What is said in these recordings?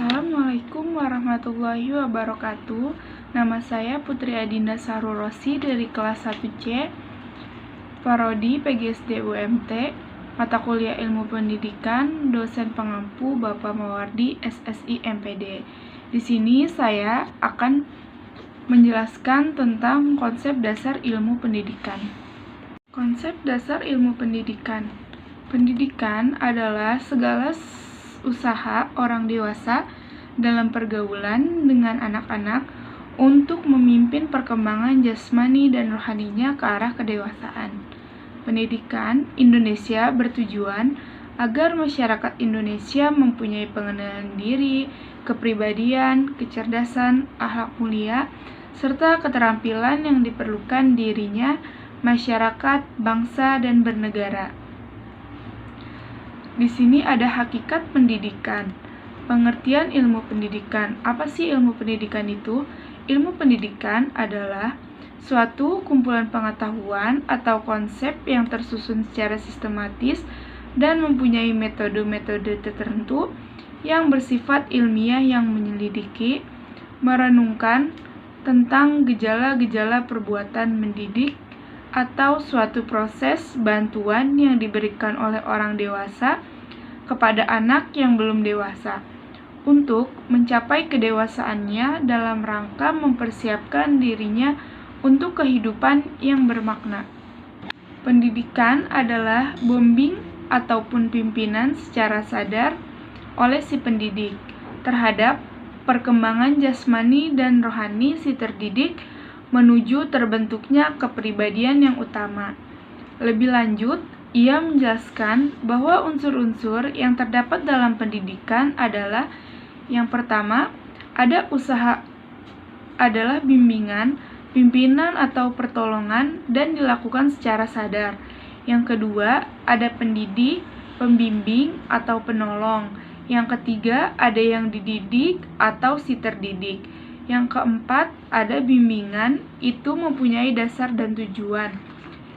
Assalamualaikum warahmatullahi wabarakatuh. Nama saya Putri Adinda Sarurosi dari kelas 1C, Prodi PGSD UMT, mata kuliah Ilmu Pendidikan, dosen pengampu Bapak Mawardi SSI MPD. Di sini saya akan menjelaskan tentang konsep dasar ilmu pendidikan. Konsep dasar ilmu pendidikan. Pendidikan adalah segala usaha orang dewasa dalam pergaulan dengan anak-anak untuk memimpin perkembangan jasmani dan rohaninya ke arah kedewasaan. Pendidikan Indonesia bertujuan agar masyarakat Indonesia mempunyai pengenalan diri, kepribadian, kecerdasan, akhlak mulia, serta keterampilan yang diperlukan dirinya, masyarakat, bangsa, dan bernegara. Di sini ada hakikat pendidikan. Pengertian ilmu pendidikan. Apa sih ilmu pendidikan itu? Ilmu pendidikan adalah suatu kumpulan pengetahuan atau konsep yang tersusun secara sistematis dan mempunyai metode-metode tertentu yang bersifat ilmiah yang menyelidiki, merenungkan tentang gejala-gejala perbuatan mendidik atau suatu proses bantuan yang diberikan oleh orang dewasa kepada anak yang belum dewasa untuk mencapai kedewasaannya dalam rangka mempersiapkan dirinya untuk kehidupan yang bermakna. Pendidikan adalah bimbing ataupun pimpinan secara sadar oleh si pendidik terhadap perkembangan jasmani dan rohani si terdidik menuju terbentuknya kepribadian yang utama. Lebih lanjut, ia menjelaskan bahwa unsur-unsur yang terdapat dalam pendidikan adalah yang pertama, ada usaha adalah bimbingan, pimpinan atau pertolongan dan dilakukan secara sadar. Yang kedua, ada pendidik, pembimbing atau penolong. Yang ketiga, ada yang dididik atau si terdidik. Yang keempat, ada bimbingan, itu mempunyai dasar dan tujuan.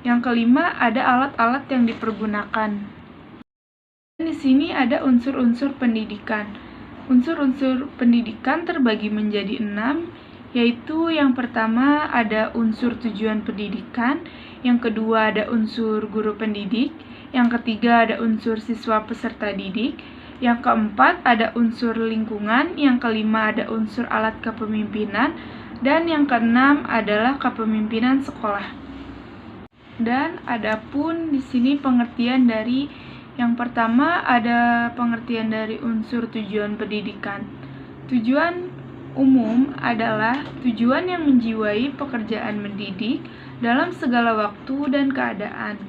Yang kelima, ada alat-alat yang dipergunakan. Di sini ada unsur-unsur pendidikan. Unsur-unsur pendidikan terbagi menjadi 6, yaitu yang pertama ada unsur tujuan pendidikan, yang kedua ada unsur guru pendidik, yang ketiga ada unsur siswa peserta didik, yang keempat ada unsur lingkungan, yang kelima ada unsur alat kepemimpinan, dan yang keenam adalah kepemimpinan sekolah. Dan adapun di sini pengertian dari yang pertama ada pengertian dari unsur tujuan pendidikan. Tujuan umum adalah tujuan yang menjiwai pekerjaan mendidik dalam segala waktu dan keadaan.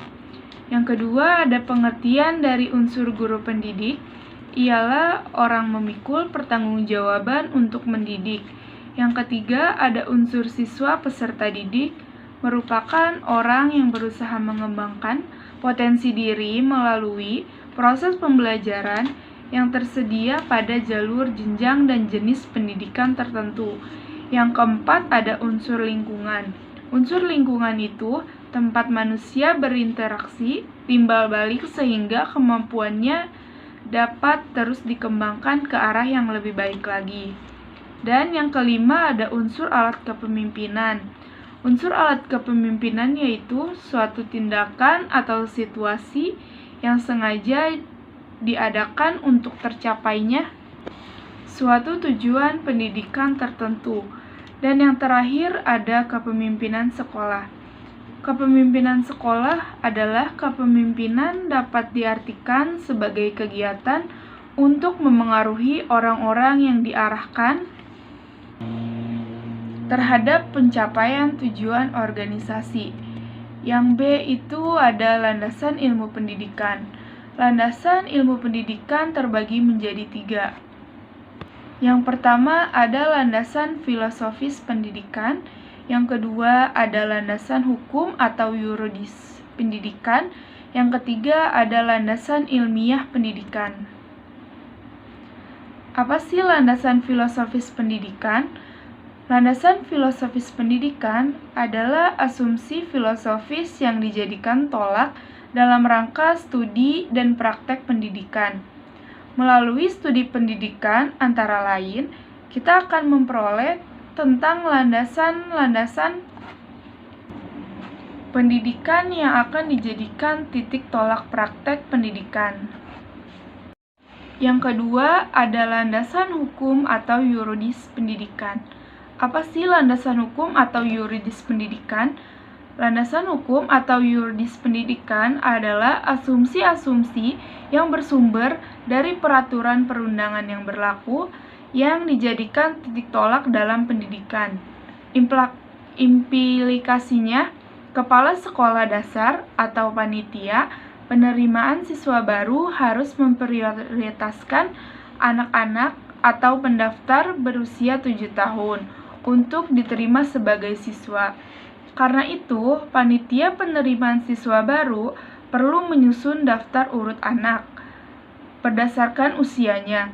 Yang kedua ada pengertian dari unsur guru pendidik, ialah orang memikul pertanggungjawaban untuk mendidik. Yang ketiga ada unsur siswa peserta didik, merupakan orang yang berusaha mengembangkan potensi diri melalui proses pembelajaran yang tersedia pada jalur jenjang dan jenis pendidikan tertentu. Yang keempat ada unsur lingkungan. Unsur lingkungan itu tempat manusia berinteraksi, timbal balik sehingga kemampuannya dapat terus dikembangkan ke arah yang lebih baik lagi. Dan yang kelima ada unsur alat kepemimpinan. Unsur alat kepemimpinan yaitu suatu tindakan atau situasi yang sengaja diadakan untuk tercapainya suatu tujuan pendidikan tertentu. Dan yang terakhir ada kepemimpinan sekolah. Kepemimpinan sekolah adalah kepemimpinan dapat diartikan sebagai kegiatan untuk memengaruhi orang-orang yang diarahkan terhadap pencapaian tujuan organisasi. Yang B itu ada landasan ilmu pendidikan. Landasan ilmu pendidikan terbagi menjadi 3. Yang pertama ada landasan filosofis pendidikan. Yang kedua ada landasan hukum atau yuridis pendidikan. Yang ketiga ada landasan ilmiah pendidikan. Apa sih landasan filosofis pendidikan? Landasan filosofis pendidikan adalah asumsi filosofis yang dijadikan tolak dalam rangka studi dan praktek pendidikan. Melalui studi pendidikan, antara lain, kita akan memperoleh tentang landasan-landasan pendidikan yang akan dijadikan titik tolak praktek pendidikan. Yang kedua, ada landasan hukum atau yuridis pendidikan. Apa sih landasan hukum atau yuridis pendidikan? Landasan hukum atau yuridis pendidikan adalah asumsi-asumsi yang bersumber dari peraturan perundangan yang berlaku yang dijadikan titik tolak dalam pendidikan. Implikasinya, kepala sekolah dasar atau panitia penerimaan siswa baru harus memprioritaskan anak-anak atau pendaftar berusia 7 tahun untuk diterima sebagai siswa. Karena itu, panitia penerimaan siswa baru perlu menyusun daftar urut anak berdasarkan usianya,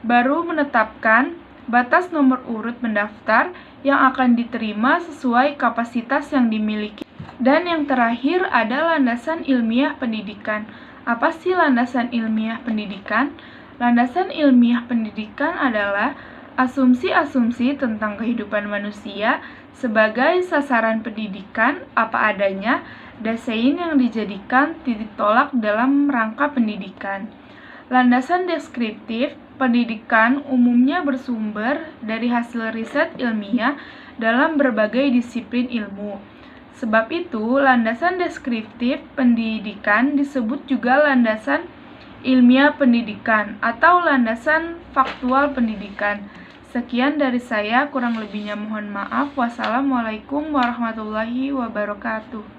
baru menetapkan batas nomor urut pendaftar yang akan diterima sesuai kapasitas yang dimiliki. Dan yang terakhir ada landasan ilmiah pendidikan. Apa sih landasan ilmiah pendidikan? Landasan ilmiah pendidikan adalah asumsi-asumsi tentang kehidupan manusia sebagai sasaran pendidikan apa adanya, desain yang dijadikan titik tolak dalam rangka pendidikan. Landasan deskriptif pendidikan umumnya bersumber dari hasil riset ilmiah dalam berbagai disiplin ilmu. Sebab itu, landasan deskriptif pendidikan disebut juga landasan ilmiah pendidikan atau landasan faktual pendidikan. Sekian dari saya, kurang lebihnya mohon maaf. Wassalamualaikum warahmatullahi wabarakatuh.